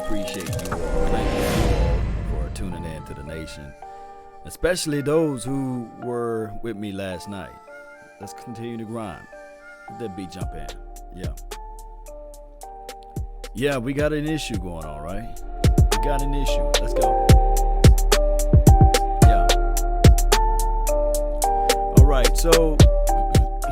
appreciate you all. Thank you all for tuning in to the nation, especially those who were with me last night. Let's continue to grind. Let that beat jump in. Yeah, we got an issue going on, right? We got an issue. Let's go. Yeah. All right, so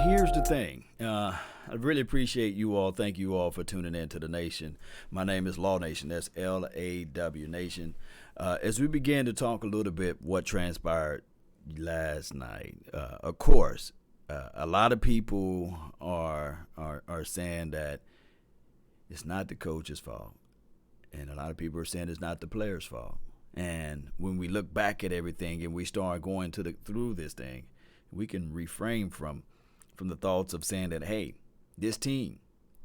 here's the thing. I really appreciate you all. Thank you all for tuning in to the nation. My name is Law Nation. That's L-A-W Nation. As we begin to talk a little bit what transpired last night, of course, a lot of people are saying that it's not the coach's fault, and a lot of people are saying it's not the player's fault. And when we look back at everything and we start going through this thing, we can refrain from the thoughts of saying that, hey, this team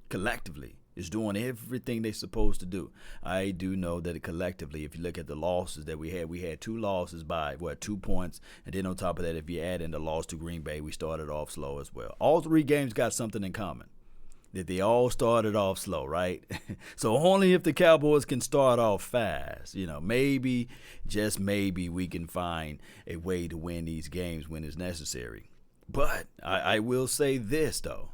collectively is doing everything they're supposed to do. I do know that collectively, if you look at the losses that we had 2 losses by 2 points, and then on top of that, if you add in the loss to Green Bay, we started off slow as well. All 3 games got something in common, that they all started off slow, right? So only if the Cowboys can start off fast, maybe, just maybe, we can find a way to win these games when it's necessary. But I will say this, though.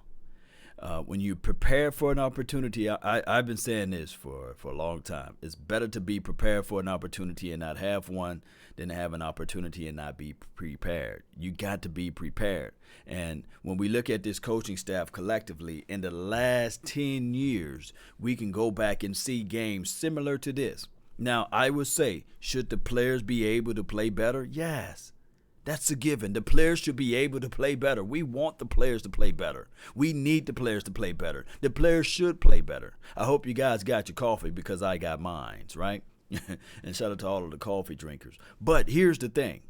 When you prepare for an opportunity, I've been saying this for a long time. It's better to be prepared for an opportunity and not have one than to have an opportunity and not be prepared. You got to be prepared. And when we look at this coaching staff collectively, in the last 10 years, we can go back and see games similar to this. Now, I would say, should the players be able to play better? Yes. That's a given. The players should be able to play better. We want the players to play better. We need the players to play better. The players should play better. I hope you guys got your coffee because I got mine, right? And shout out to all of the coffee drinkers. But here's the thing.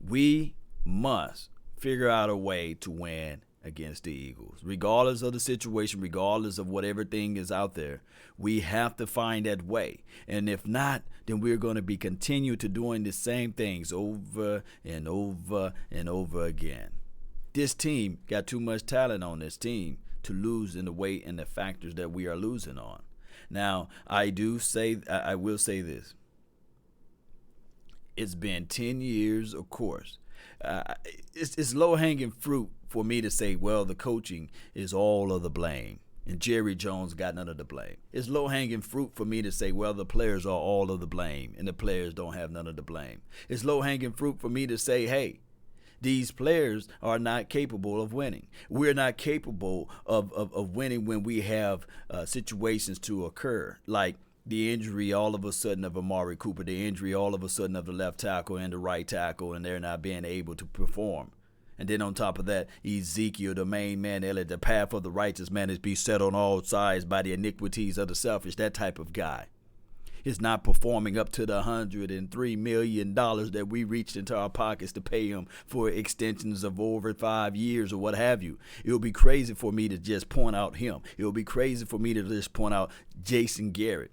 We must figure out a way to win against the Eagles. Regardless of the situation, regardless of whatever thing is out there, we have to find that way. And if not, then we're going to be continue to doing the same things over and over and over again. This team got too much talent on this team to lose in the way and the factors that we are losing on. Now, I will say this. It's been 10 years, of course. It's low-hanging fruit for me to say, well, the coaching is all of the blame, and Jerry Jones got none of the blame. It's low-hanging fruit for me to say, well, the players are all of the blame, and the players don't have none of the blame. It's low-hanging fruit for me to say, hey, these players are not capable of winning. We're not capable of winning when we have situations to occur, like the injury all of a sudden of Amari Cooper, the injury all of a sudden of the left tackle and the right tackle, and they're not being able to perform. And then on top of that, Ezekiel, the main man, the path of the righteous man is be set on all sides by the iniquities of the selfish. That type of guy is not performing up to the $103 million that we reached into our pockets to pay him for extensions of over 5 years or what have you. It would be crazy for me to just point out him. It would be crazy for me to just point out Jason Garrett.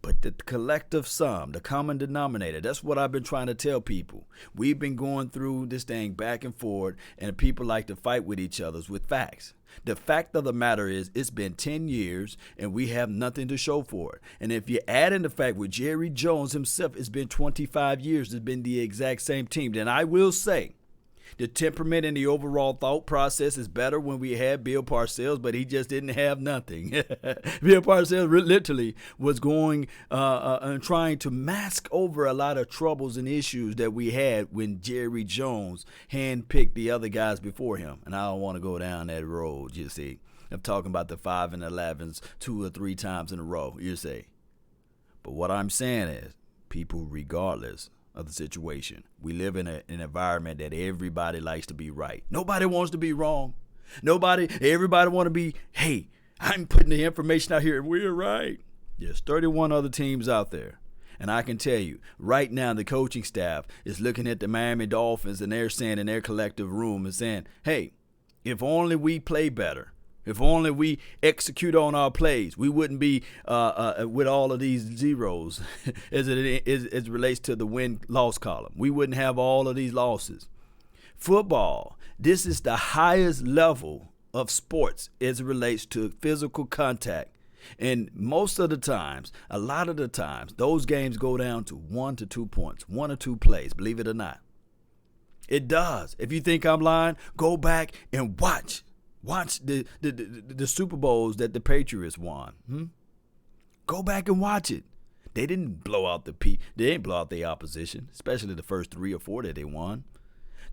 But the collective sum, the common denominator, that's what I've been trying to tell people. We've been going through this thing back and forth, and people like to fight with each other with facts. The fact of the matter is it's been 10 years, and we have nothing to show for it. And if you add in the fact with Jerry Jones himself, it's been 25 years, it's been the exact same team. Then I will say, the temperament and the overall thought process is better when we had Bill Parcells, but he just didn't have nothing. Bill Parcells literally was going and trying to mask over a lot of troubles and issues that we had when Jerry Jones handpicked the other guys before him. And I don't want to go down that road, you see. I'm talking about the 5 and 11s 2 or 3 times in a row, you see. But what I'm saying is, people, regardless of the situation, we live in an environment that everybody likes to be right. Nobody wants to be wrong. Everybody want to be, hey, I'm putting the information out here and we're right. There's 31 other teams out there. And I can tell you, right now the coaching staff is looking at the Miami Dolphins and they're saying in their collective room and saying, hey, if only we play better, if only we execute on our plays, we wouldn't be with all of these zeros as it relates to the win-loss column. We wouldn't have all of these losses. Football, this is the highest level of sports as it relates to physical contact. And most of the times, a lot of the times, those games go down to 1 to 2 points, 1 or 2 plays, believe it or not. It does. If you think I'm lying, go back and watch. Watch the Super Bowls that the Patriots won. Go back and watch it. They didn't blow out they didn't blow out the opposition, especially the first 3 or 4 that they won.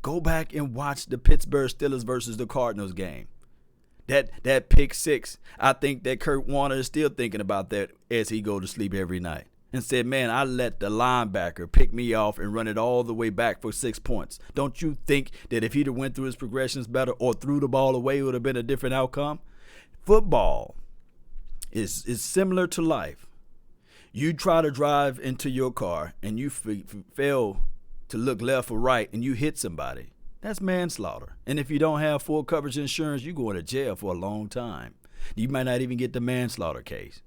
Go back and watch the Pittsburgh Steelers versus the Cardinals game. That pick 6, I think that Kurt Warner is still thinking about that as he go to sleep every night. And said, man, I let the linebacker pick me off and run it all the way back for 6 points. Don't you think that if he'd have went through his progressions better or threw the ball away, it would have been a different outcome? Football is similar to life. You try to drive into your car and you fail to look left or right and you hit somebody. That's manslaughter. And if you don't have full coverage insurance, you're going to jail for a long time. You might not even get the manslaughter case.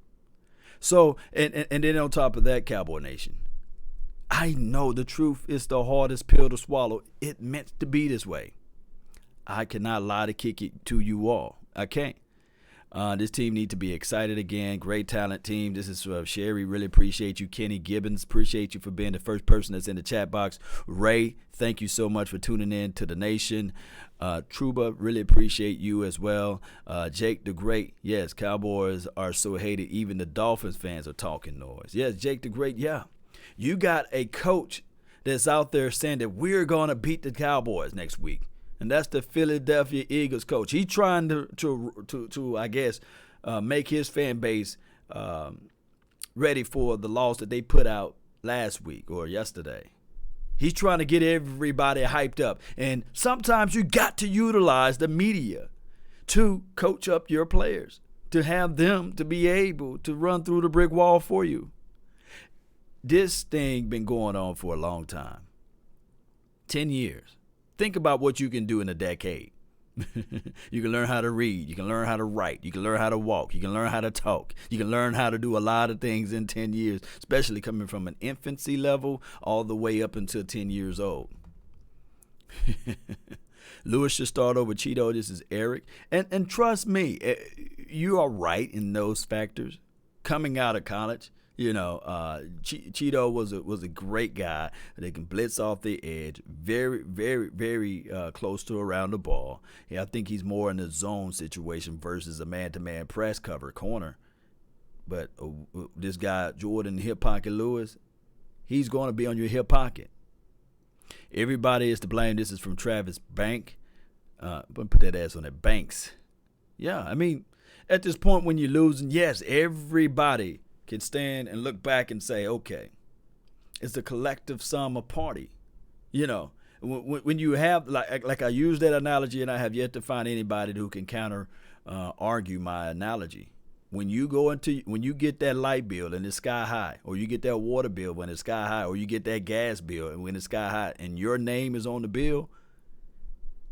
So, and then on top of that, Cowboy Nation, I know the truth is the hardest pill to swallow. It meant to be this way. I cannot lie to kick it to you all. I can't. This team needs to be excited again. Great talent team. This is Sherry. Really appreciate you. Kenny Gibbons, appreciate you for being the first person that's in the chat box. Ray, thank you so much for tuning in to the nation. Truba, really appreciate you as well. Jake the Great, yes, Cowboys are so hated. Even the Dolphins fans are talking noise. Yes, Jake the Great, yeah. You got a coach that's out there saying that we're going to beat the Cowboys next week. And that's the Philadelphia Eagles coach. He's trying to I guess, make his fan base ready for the loss that they put out last week or yesterday. He's trying to get everybody hyped up. And sometimes you got to utilize the media to coach up your players, to have them to be able to run through the brick wall for you. This thing been going on for a long time. 10 years. Think about what you can do in a decade. You can learn how to read. You can learn how to write. You can learn how to walk. You can learn how to talk. You can learn how to do a lot of things in 10 years, especially coming from an infancy level all the way up until 10 years old. Lewis should start over Cheeto. This is Eric. And trust me, you are right in those factors. Coming out of college, you know, Cheeto was a great guy. They can blitz off the edge, very, very, very close to around the ball. Yeah, I think he's more in a zone situation versus a man-to-man press cover corner. But this guy, Jordan Hip Pocket Lewis, he's going to be on your hip pocket. Everybody is to blame. This is from Travis Bank. But put that ass on that, Banks. Yeah, I mean, at this point when you're losing, yes, everybody can stand and look back and say, okay, it's a collective sum of party. You know, when you have, like I use that analogy, and I have yet to find anybody who can counter argue my analogy. When you get that light bill and it's sky high, or you get that water bill when it's sky high, or you get that gas bill and when it's sky high, and your name is on the bill,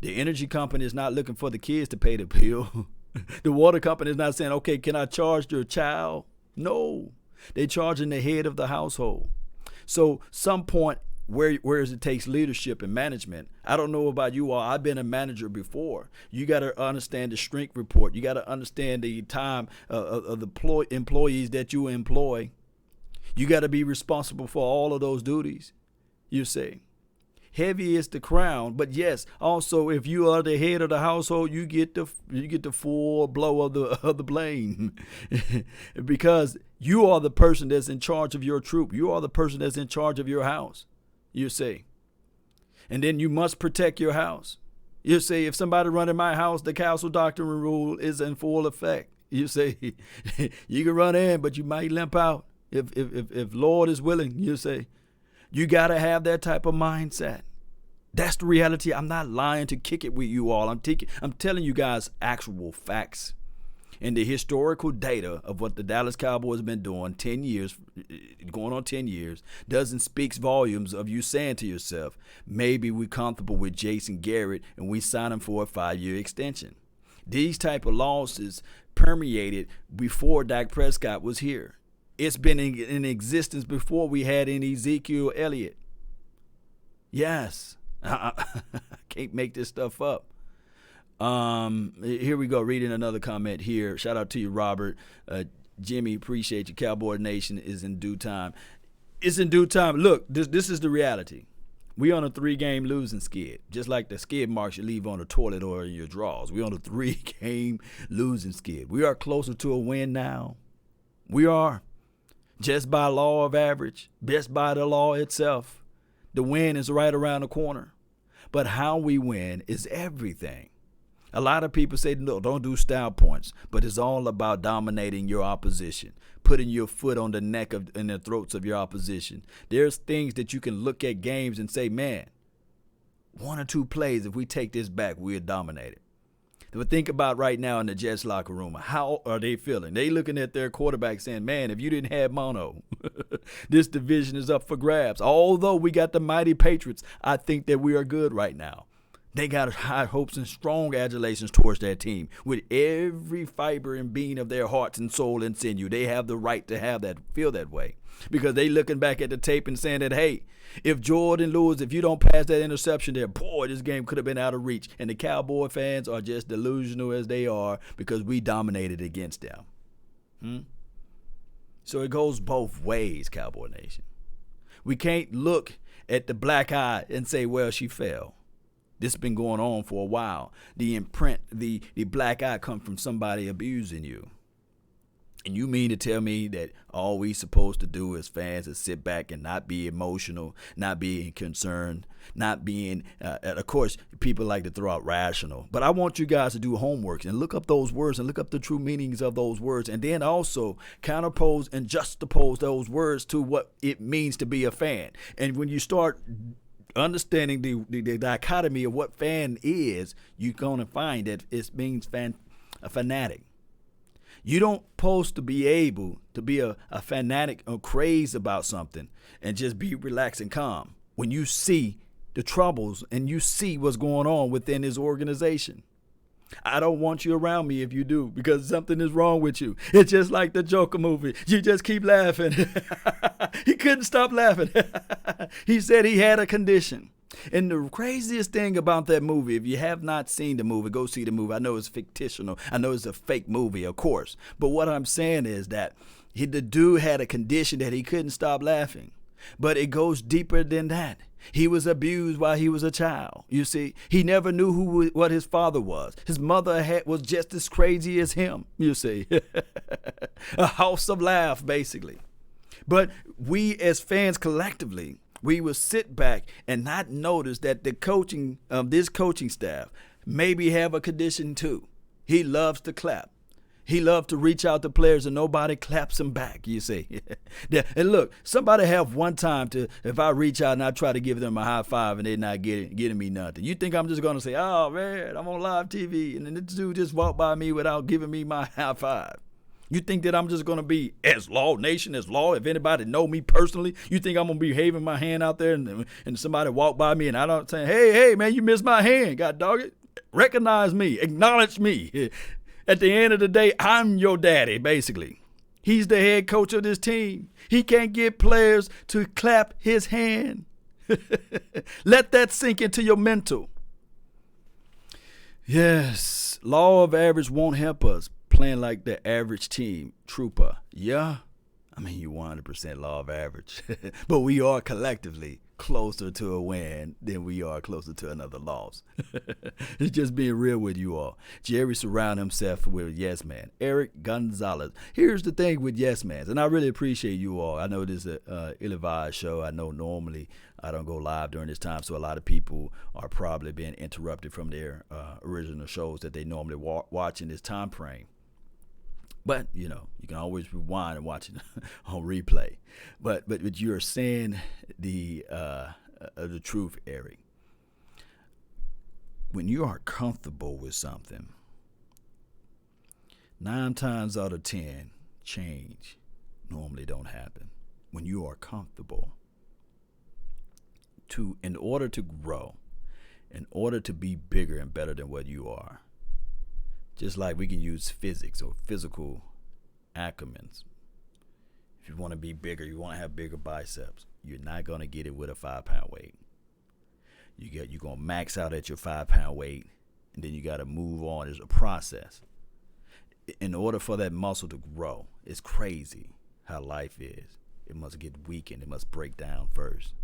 the energy company is not looking for the kids to pay the bill. The water company is not saying, okay, can I charge your child? No, they're charging the head of the household. So some point where it takes leadership and management. I don't know about you all. I've been a manager before. You got to understand the strength report. You got to understand the time of the employees that you employ. You got to be responsible for all of those duties. You see. Heavy is the crown, but yes, also if you are the head of the household, you get the full blow of the blame, because you are the person that's in charge of your troop. You are the person that's in charge of your house. You see, and then you must protect your house. You see, if somebody run in my house, the castle doctrine rule is in full effect. You see, you can run in, but you might limp out if Lord is willing. You see. You got to have that type of mindset. That's the reality. I'm not lying to kick it with you all. I'm telling you guys actual facts. And the historical data of what the Dallas Cowboys have been doing 10 years, going on 10 years, doesn't speak volumes of you saying to yourself, maybe we're comfortable with Jason Garrett and we sign him for a 5-year extension. These type of losses permeated before Dak Prescott was here. It's been in existence before we had any Ezekiel Elliott. Yes. I can't make this stuff up. Here we go. Reading another comment here. Shout out to you, Robert. Jimmy, appreciate you. Cowboy Nation is in due time. It's in due time. Look, this is the reality. We on a 3-game losing skid, just like the skid marks you leave on the toilet or in your drawers. We on a 3-game losing skid. We are closer to a win now. We are. Just by law of average, just by the law itself, the win is right around the corner. But how we win is everything. A lot of people say, no, don't do style points, but it's all about dominating your opposition, putting your foot on the neck and the throats of your opposition. There's things that you can look at games and say, man, 1 or 2 plays, if we take this back, we're dominated. But think about right now in the Jets locker room. How are they feeling? They looking at their quarterback saying, man, if you didn't have Mono, this division is up for grabs. Although we got the mighty Patriots, I think that we are good right now. They got high hopes and strong adulations towards that team. With every fiber and being of their hearts and soul and sinew, they have the right to have that, feel that way. Because they looking back at the tape and saying that, hey, if Jordan Lewis, if you don't pass that interception there, boy, this game could have been out of reach. And the Cowboy fans are just delusional as they are because we dominated against them. So it goes both ways, Cowboy Nation. We can't look at the black eye and say, well, she fell. This has been going on for a while. The imprint, the black eye comes from somebody abusing you. And you mean to tell me that all we supposed to do as fans is sit back and not be emotional, not being concerned, not being, of course, people like to throw out rational. But I want you guys to do homework and look up those words and look up the true meanings of those words. And then also counterpose and juxtapose those words to what it means to be a fan. And when you start understanding the dichotomy of what fan is, you're going to find that it means a fanatic. You don't supposed to be able to be a fanatic or crazed about something and just be relaxed and calm when you see the troubles and you see what's going on within his organization. I don't want you around me if you do, because something is wrong with you. It's just like the Joker movie. You just keep laughing. He couldn't stop laughing. He said he had a condition. And the craziest thing about that movie, if you have not seen the movie, go see the movie. I know it's fictional. I know it's a fake movie, of course. But what I'm saying is that the dude had a condition that he couldn't stop laughing. But it goes deeper than that. He was abused while he was a child. You see, he never knew what his father was. His mother was just as crazy as him, you see. A house of laugh, basically. But we as fans collectively, we will sit back and not notice that the coaching of this coaching staff maybe have a condition too. He loves to clap. He loves to reach out to players and nobody claps him back, you see. And look, somebody have one time to, if I reach out and I try to give them a high five and they're not getting me nothing. You think I'm just going to say, oh, man, I'm on live TV, and then this dude just walked by me without giving me my high five. You think that I'm just going to be as law, nation as law? If anybody know me personally, you think I'm going to be waving my hand out there and somebody walk by me and I don't say, hey, man, you missed my hand. God dog it. Recognize me. Acknowledge me. At the end of the day, I'm your daddy, basically. He's the head coach of this team. He can't get players to clap his hand. Let that sink into your mental. Yes, law of average won't help us playing like the average team. Trooper. Yeah, I mean, you 100% law of average. But we are collectively closer to a win than we are closer to another loss. It's just being real with you all. Jerry surround himself with yes man. Eric Gonzalez. Here's the thing with yes mans, and I really appreciate you all. I know this is a ill-advised show. I know normally I don't go live during this time, so a lot of people are probably being interrupted from their original shows that they normally watch in this time frame. But, you know, you can always rewind and watch it on replay. But you're saying the truth, Eric. When you are comfortable with something, 9 times out of 10, change normally don't happen. When you are comfortable, in order to grow, in order to be bigger and better than what you are, just like we can use physics or physical acronyms. If you want to be bigger, you want to have bigger biceps, you're not going to get it with a 5-pound weight. You're going to max out at your 5-pound weight, and then you got to move on. There's a process. In order for that muscle to grow, it's crazy how life is. It must get weakened. It must break down first.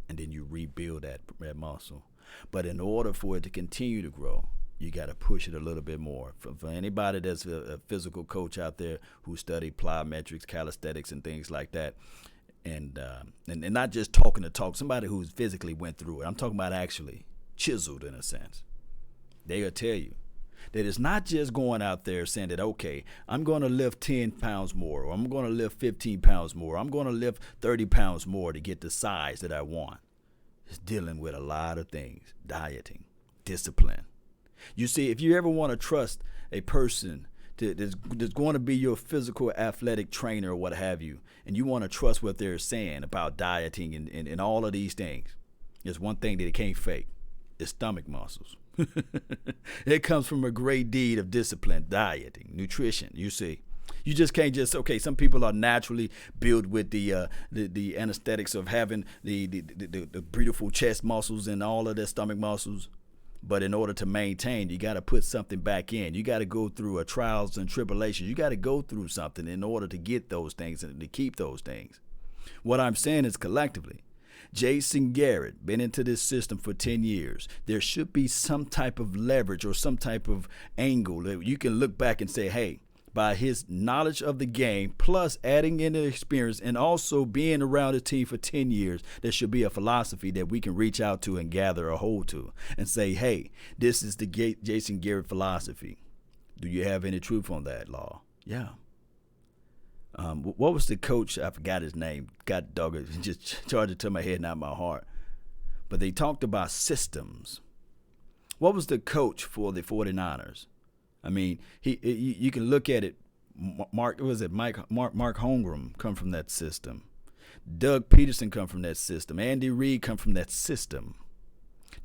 And then you rebuild that muscle. But in order for it to continue to grow, you got to push it a little bit more. For anybody that's a physical coach out there who study plyometrics, calisthenics, and things like that, and not just talking the talk, somebody who's physically went through it. I'm talking about actually chiseled in a sense. They'll tell you that it's not just going out there saying that, okay, I'm going to lift 10 pounds more, or I'm going to lift 15 pounds more, I'm going to lift 30 pounds more to get the size that I want. It's dealing with a lot of things: dieting, discipline. You see, if you ever want to trust a person that's going to be your physical athletic trainer or what have you, and you want to trust what they're saying about dieting and all of these things, there's one thing that it can't fake: it's stomach muscles. It comes from a great deed of discipline, dieting, nutrition. You see, you just can't just, okay, some people are naturally built with the anesthetics of having the beautiful chest muscles and all of their stomach muscles. But in order to maintain, you got to put something back in. You got to go through a trials and tribulations. You got to go through something in order to get those things and to keep those things. What I'm saying is, collectively, Jason Garrett been into this system for 10 years. There should be some type of leverage or some type of angle that you can look back and say, hey, by his knowledge of the game, plus adding in the experience and also being around the team for 10 years, there should be a philosophy that we can reach out to and gather a hold to and say, hey, this is the Jason Garrett philosophy. Do you have any truth on that, Law? Yeah. What was the coach? I forgot his name. God dog it. Just charged it to my head, not my heart. But they talked about systems. What was the coach for the 49ers? I mean, you can look at it. Mark Holmgren come from that system. Doug Peterson come from that system. Andy Reid come from that system.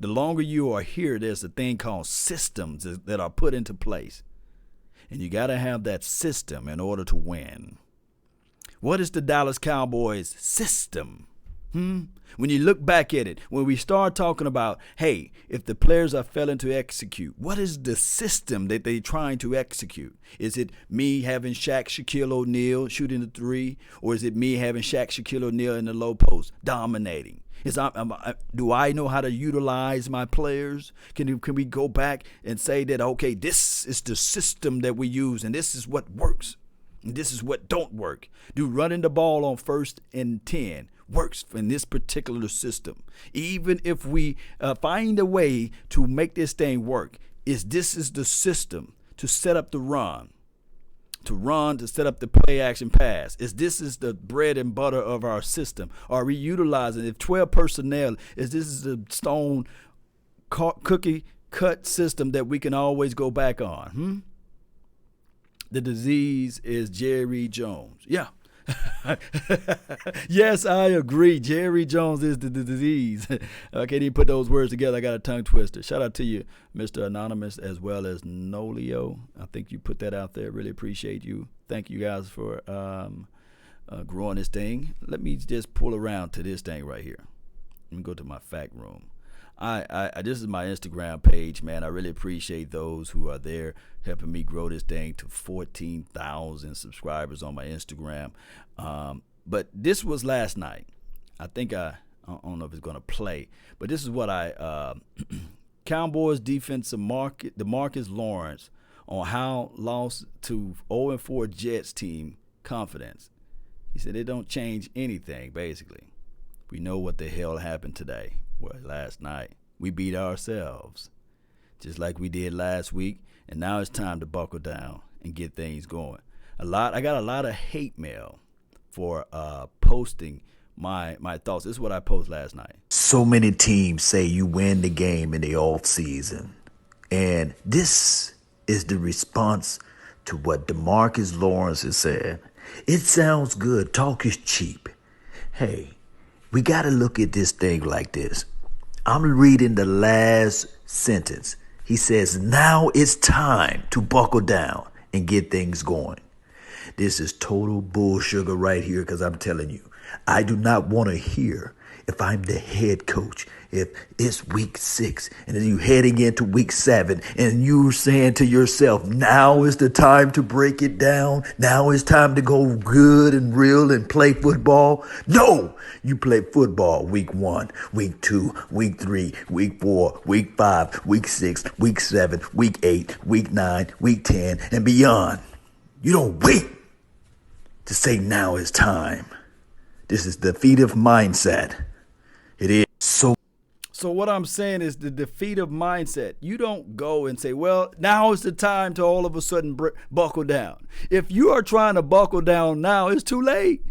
The longer you are here, there's a thing called systems that are put into place. And you got to have that system in order to win. What is the Dallas Cowboys system? When you look back at it, when we start talking about, hey, if the players are failing to execute, what is the system that they're trying to execute? Is it me having Shaquille O'Neal shooting the three, or is it me having Shaquille O'Neal in the low post dominating? Do I know how to utilize my players? Can we go back and say that, okay, this is the system that we use, and this is what works, and this is what don't work? Do running the ball on 1st and 10 works in this particular system? Even if we find a way to make this thing work, this is the system to set up the run, to set up the play action pass. This is the bread and butter of our system? Are we utilizing, if 12 personnel, this is the stone cookie cut system that we can always go back on? The disease is Jerry Jones. Yeah. Yes, I agree. Jerry Jones is the disease. I can't even put those words together. I got a tongue twister. Shout out to you, Mr. Anonymous, as well as Nolio. I think you put that out there. Really appreciate you. Thank you guys for growing this thing. Let me just pull around to this thing right here. Let me go to my fact room. This is my Instagram page, man. I really appreciate those who are there helping me grow this thing to 14,000 subscribers on my Instagram. But this was last night. I think I don't know if it's going to play, but this is what Cowboys defensive DeMarcus Lawrence on how lost to 0-4 Jets team confidence. He said it don't change anything, basically. We know what the hell happened today. Well, last night, we beat ourselves, just like we did last week, and now it's time to buckle down and get things going. I got a lot of hate mail for posting my thoughts. This is what I posted last night. So many teams say you win the game in the off season, and this is the response to what DeMarcus Lawrence has said. It sounds good. Talk is cheap. Hey, we got to look at this thing like this. I'm reading the last sentence. He says, now it's time to buckle down and get things going. This is total bull sugar right here, because I'm telling you, I do not want to hear if I'm the head coach, if it's week 6 and then you heading into week 7 and you're saying to yourself, now is the time to break it down. Now is time to go good and real and play football. No, you play football week 1, week 2, week 3, week 4, week 5, week 6, week 7, week 8, week 9, week 10, and beyond. You don't wait to say now is time. This is the defeative mindset. It is So what I'm saying is the defeative mindset. You don't go and say, well, now is the time to all of a sudden buckle down. If you are trying to buckle down now, it's too late.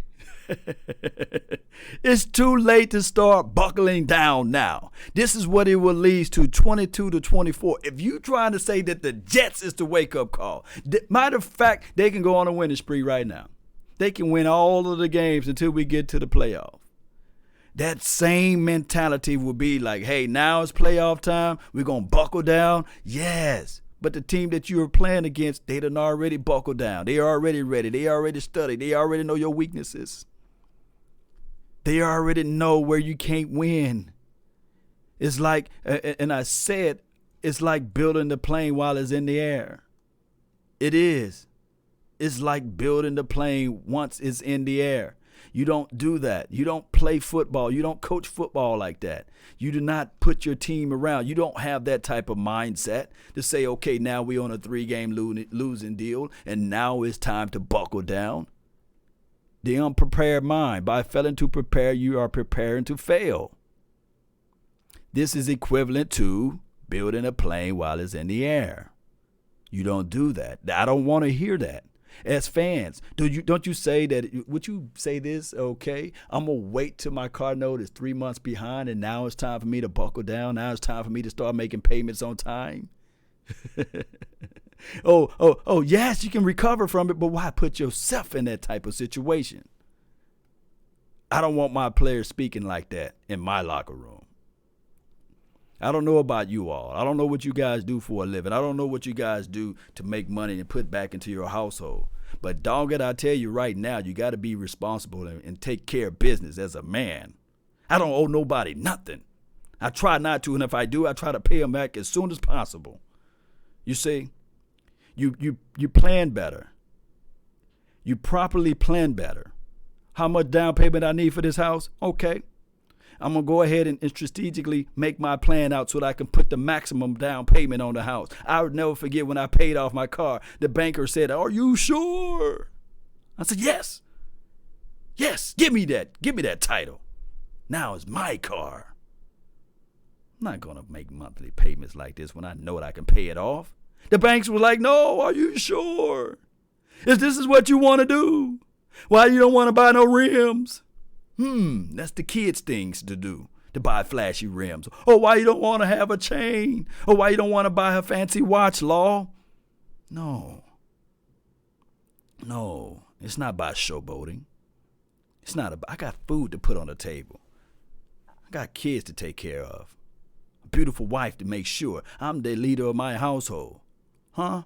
It's too late to start buckling down now. This is what it will lead to, 22-24. If you trying to say that the Jets is the wake-up call, matter of fact, they can go on a winning spree right now. They can win all of the games until we get to the playoff. That same mentality will be like, hey, now it's playoff time. We're going to buckle down. Yes. But the team that you are playing against, they done already buckled down. They are already ready. They already studied. They already know your weaknesses. They already know where you can't win. It's like, and I said, it's like building the plane while it's in the air. It is. It's like building the plane once it's in the air. You don't do that. You don't play football. You don't coach football like that. You do not put your team around. You don't have that type of mindset to say, okay, now we're on a 3-game losing deal, and now it's time to buckle down. The unprepared mind. By failing to prepare, you are preparing to fail. This is equivalent to building a plane while it's in the air. You don't do that. I don't want to hear that. As fans, don't you say that? Would you say this? Okay, I'm gonna wait till my car note is 3 months behind, and now it's time for me to buckle down. Now it's time for me to start making payments on time. Oh, yes, you can recover from it, but why put yourself in that type of situation? I don't want my players speaking like that in my locker room. I don't know about you all. I don't know what you guys do for a living. I don't know what you guys do to make money and put back into your household. But dog it, I tell you right now, you got to be responsible and take care of business as a man. I don't owe nobody nothing. I try not to, and if I do, I try to pay them back as soon as possible. You see, you plan better. You properly plan better. How much down payment I need for this house? Okay. I'm going to go ahead and strategically make my plan out so that I can put the maximum down payment on the house. I would never forget when I paid off my car, the banker said, are you sure? I said, yes. Yes, give me that. Give me that title. Now it's my car. I'm not going to make monthly payments like this when I know that I can pay it off. The banks were like, no, are you sure? If this is what you want to do, why you don't want to buy no rims? That's the kids' things to do, to buy flashy rims. Oh, why you don't want to have a chain? Or why you don't want to buy a fancy watch, Law? No, it's not about showboating. It's not about, I got food to put on the table. I got kids to take care of. A beautiful wife to make sure I'm the leader of my household. Huh?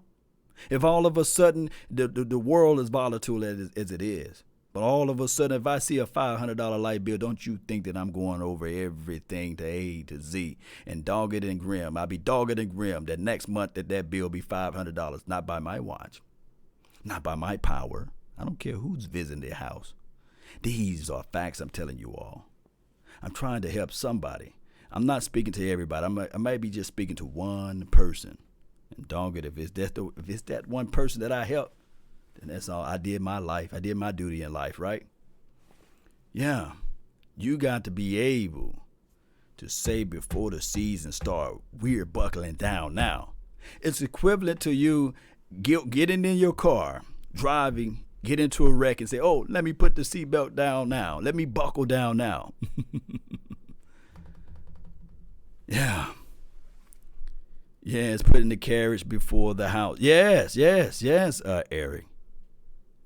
If all of a sudden the world is volatile as it is, but all of a sudden, if I see a $500 light bill, don't you think that I'm going over everything to A to Z and dogged and grim? I'll be dogged and grim that next month that bill be $500, not by my watch, not by my power. I don't care who's visiting their house. These are facts I'm telling you all. I'm trying to help somebody. I'm not speaking to everybody. I might be just speaking to one person. And dog it, if it's that one person that I help, and that's all. I did my life. I did my duty in life, right? Yeah. You got to be able to say before the season start, we're buckling down now. It's equivalent to you getting in your car, driving, get into a wreck and say, oh, let me put the seatbelt down now. Let me buckle down now. Yeah. Yes, putting the carriage before the house. Yes, Eric.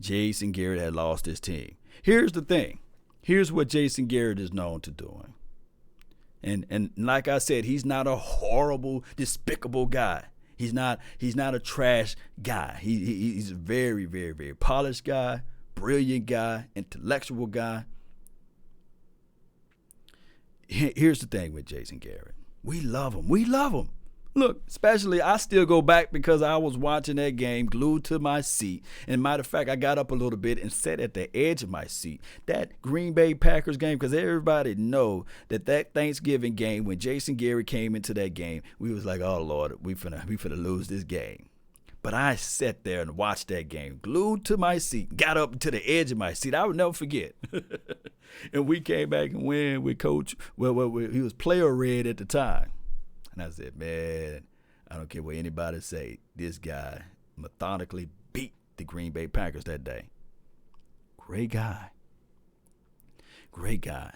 Jason Garrett had lost his team. Here's the thing. Here's what Jason Garrett is known to doing. And like I said, he's not a horrible, despicable guy. He's not a trash guy. He's a very, very, very polished guy, brilliant guy, intellectual guy. Here's the thing with Jason Garrett. We love him. We love him. Look, especially I still go back because I was watching that game glued to my seat. And matter of fact, I got up a little bit and sat at the edge of my seat. That Green Bay Packers game, because everybody know that Thanksgiving game, when Jason Garrett came into that game, we was like, oh, Lord, we finna lose this game. But I sat there and watched that game, glued to my seat, got up to the edge of my seat. I would never forget. And we came back and win with Coach, he was player red at the time. And I said, man, I don't care what anybody say. This guy methodically beat the Green Bay Packers that day. Great guy. Great guy.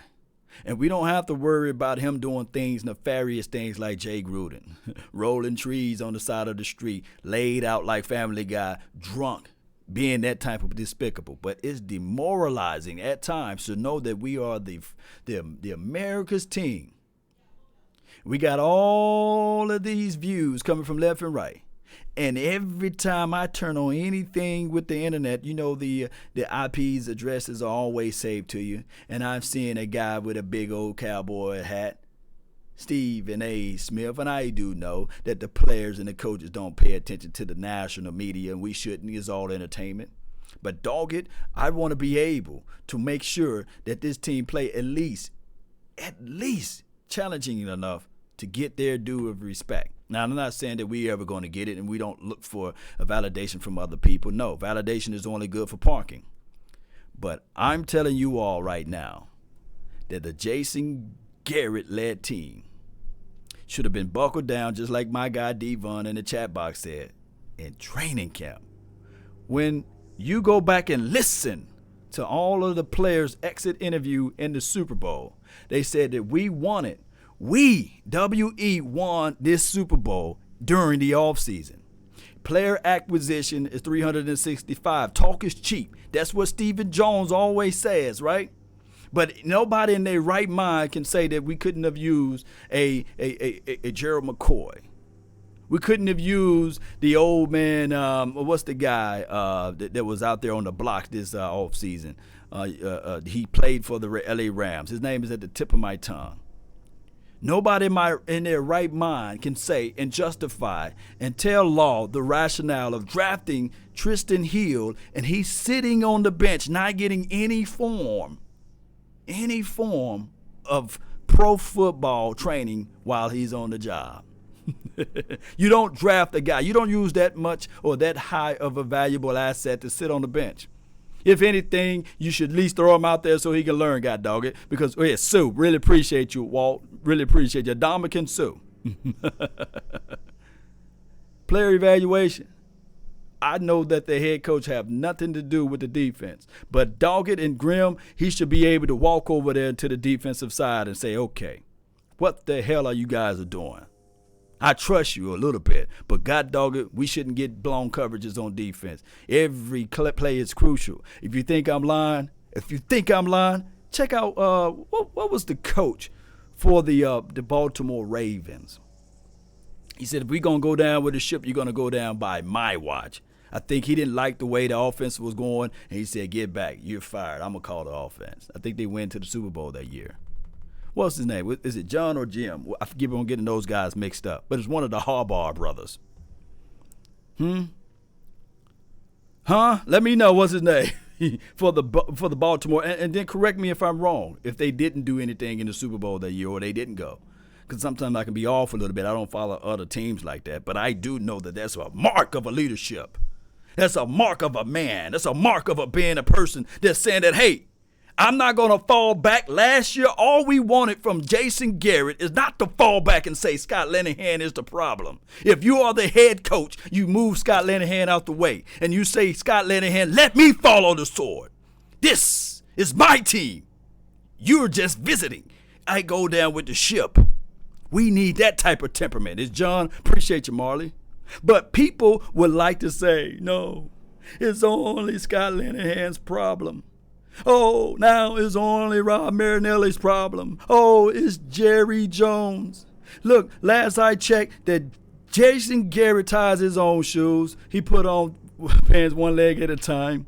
And we don't have to worry about him doing nefarious things like Jay Gruden, rolling trees on the side of the street, laid out like Family Guy, drunk, being that type of despicable. But it's demoralizing at times to know that we are the America's team. We got all of these views coming from left and right. And every time I turn on anything with the internet, you know, the IP's addresses are always saved to you. And I'm seeing a guy with a big old cowboy hat, Stephen A. Smith. And I do know that the players and the coaches don't pay attention to the national media, and we shouldn't. It's all entertainment. But dog it, I want to be able to make sure that this team play at least challenging enough to get their due of respect. Now, I'm not saying that we ever going to get it and we don't look for a validation from other people. No, validation is only good for parking. But I'm telling you all right now that the Jason Garrett-led team should have been buckled down, just like my guy Devon in the chat box said, in training camp. When you go back and listen to all of the players' exit interview in the Super Bowl, they said that we won this Super Bowl during the offseason. Player acquisition is 365. Talk is cheap. That's what Stephen Jones always says, right? But nobody in their right mind can say that we couldn't have used a Gerald McCoy. We couldn't have used the old man, what's the guy that was out there on the block this offseason? He played for the LA Rams. His name is at the tip of my tongue. Nobody in their right mind can say and justify and tell Law the rationale of drafting Tristan Hill, and he's sitting on the bench not getting any form of pro football training while he's on the job. You don't draft a guy. You don't use that much or that high of a valuable asset to sit on the bench. If anything, you should at least throw him out there so he can learn, God dog it. Because, Sue, really appreciate you, Walt. Really appreciate you. Dominican Sue. Player evaluation. I know that the head coach have nothing to do with the defense. But Doggett and Grimm, he should be able to walk over there to the defensive side and say, okay, what the hell are you guys doing? I trust you a little bit, but God dog it, we shouldn't get blown coverages on defense. Every play is crucial. If you think I'm lying, check out what was the coach for the Baltimore Ravens. He said, if we're going to go down with the ship, you're going to go down by my watch. I think he didn't like the way the offense was going, and he said, get back, you're fired. I'm going to call the offense. I think they went to the Super Bowl that year. What's his name? Is it John or Jim? I forgive me on getting those guys mixed up. But it's one of the Harbaugh brothers. Let me know what's his name for the Baltimore. And then correct me if I'm wrong, if they didn't do anything in the Super Bowl that year or they didn't go. Because sometimes I can be off a little bit. I don't follow other teams like that. But I do know that that's a mark of a leadership. That's a mark of a man. That's a mark of being a person that's saying that, hey, I'm not going to fall back. Last year, all we wanted from Jason Garrett is not to fall back and say Scott Linehan is the problem. If you are the head coach, you move Scott Linehan out the way. And you say, Scott Linehan, let me follow the sword. This is my team. You're just visiting. I go down with the ship. We need that type of temperament. It's John. Appreciate you, Marley. But people would like to say, no, it's only Scott Linehan's problem. Oh, now it's only Rob Marinelli's problem. Oh, it's Jerry Jones. Look, last I checked, that Jason Garrett ties his own shoes. He put on pants one leg at a time.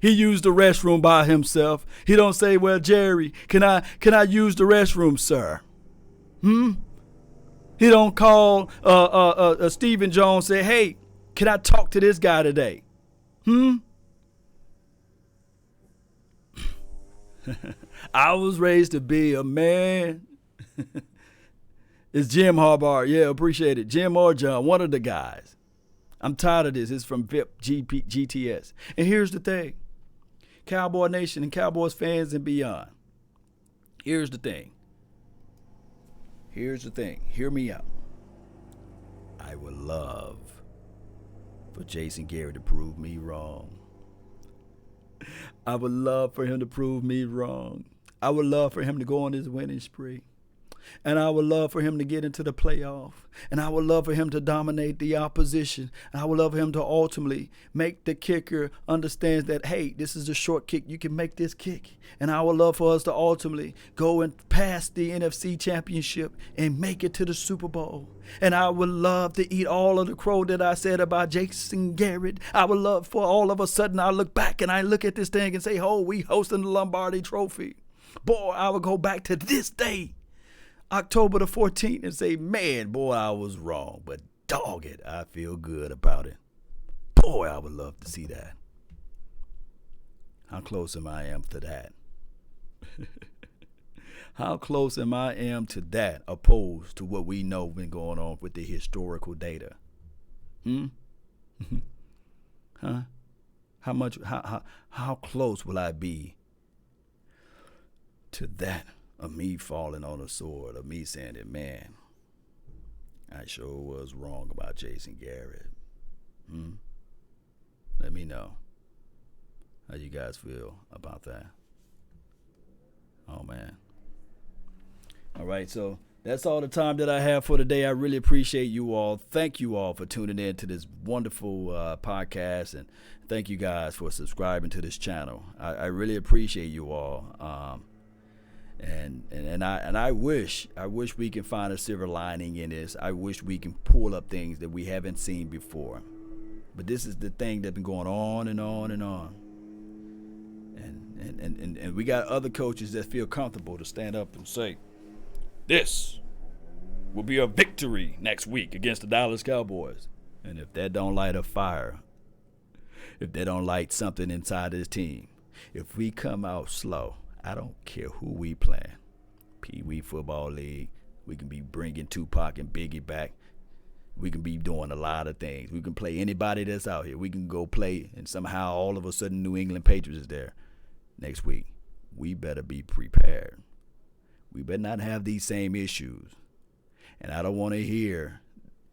He used the restroom by himself. He don't say, well, Jerry, can I use the restroom, sir? He don't call Stephen Jones, say, hey, can I talk to this guy today? I was raised to be a man. It's Jim Harbaugh. Yeah, appreciate it. Jim or John, one of the guys. I'm tired of this. It's from VIP GTS. And here's the thing. Cowboy Nation and Cowboys fans and beyond. Here's the thing. Hear me out. I would love for Jason Garrett to prove me wrong. I would love for him to prove me wrong. I would love for him to go on his winning spree. And I would love for him to get into the playoff. And I would love for him to dominate the opposition. And I would love for him to ultimately make the kicker understand that, hey, this is a short kick. You can make this kick. And I would love for us to ultimately go and pass the NFC Championship and make it to the Super Bowl. And I would love to eat all of the crow that I said about Jason Garrett. I would love for all of a sudden I look back and I look at this thing and say, oh, we hosting the Lombardi Trophy. Boy, I would go back to this day, October the 14th, and say, man, boy, I was wrong. But dog it, I feel good about it. Boy, I would love to see that. How close am I to that? How close am I to that opposed to what we know been going on with the historical data? Huh? How close will I be to that? Of me falling on a sword, of me saying that, man, I sure was wrong about Jason Garrett. Let me know how you guys feel about that. Oh, man. All right, so that's all the time that I have for today. I really appreciate you all. Thank you all for tuning in to this wonderful podcast, and thank you guys for subscribing to this channel. I really appreciate you all. And I wish we can find a silver lining in this. I wish we can pull up things that we haven't seen before. But this is the thing that's been going on and on and on. And we got other coaches that feel comfortable to stand up and say, this will be a victory next week against the Dallas Cowboys. And if that don't light a fire, if they don't light something inside this team, if we come out slow, I don't care who we playing. Pee Wee Football League. We can be bringing Tupac and Biggie back. We can be doing a lot of things. We can play anybody that's out here. We can go play, and somehow all of a sudden New England Patriots is there next week. We better be prepared. We better not have these same issues. And I don't want to hear,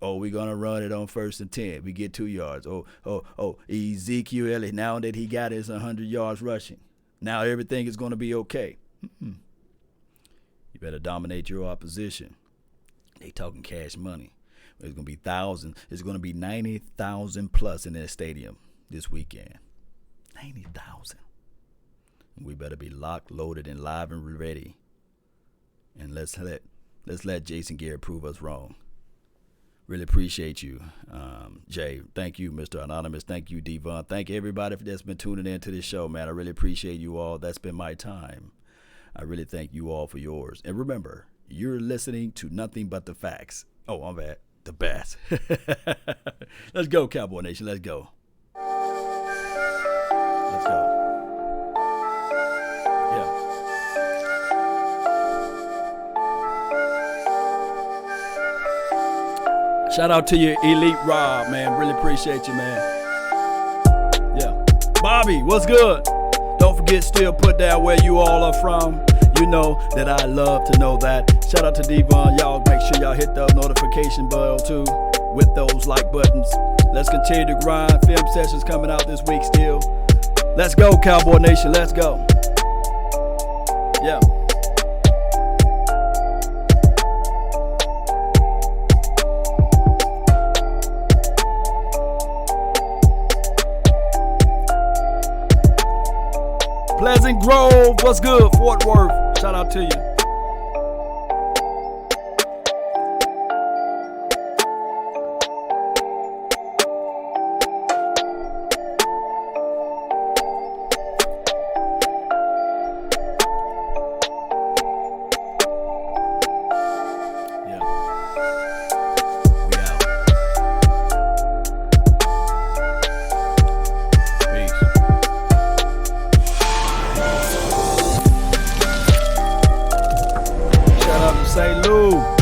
oh, we're going to run it on 1st and 10. We get 2 yards. Oh, Ezekiel Elliott, now that he got his 100 yards rushing, now everything is going to be okay. You better dominate your opposition. They talking cash money. There's going to be thousands. There's going to be 90,000 plus in that stadium this weekend. 90,000. We better be locked, loaded, and live and ready. And let's let Jason Garrett prove us wrong. Really appreciate you, Jay. Thank you, Mr. Anonymous. Thank you, Devon. Thank everybody that's been tuning in to this show, man. I really appreciate you all. That's been my time. I really thank you all for yours. And remember, you're listening to nothing but the facts. Oh, I'm bad. The best. Let's go, Cowboy Nation. Let's go. Let's go. Shout out to you, Elite Rob, man. Really appreciate you, man. Yeah. Bobby, what's good? Don't forget, still put down where you all are from. You know that I love to know that. Shout out to Devon. Y'all make sure y'all hit the notification bell too with those like buttons. Let's continue to grind. Film sessions coming out this week still. Let's go, Cowboy Nation. Let's go. Yeah. Pleasant Grove, what's good? Fort Worth, shout out to you. St. Louis.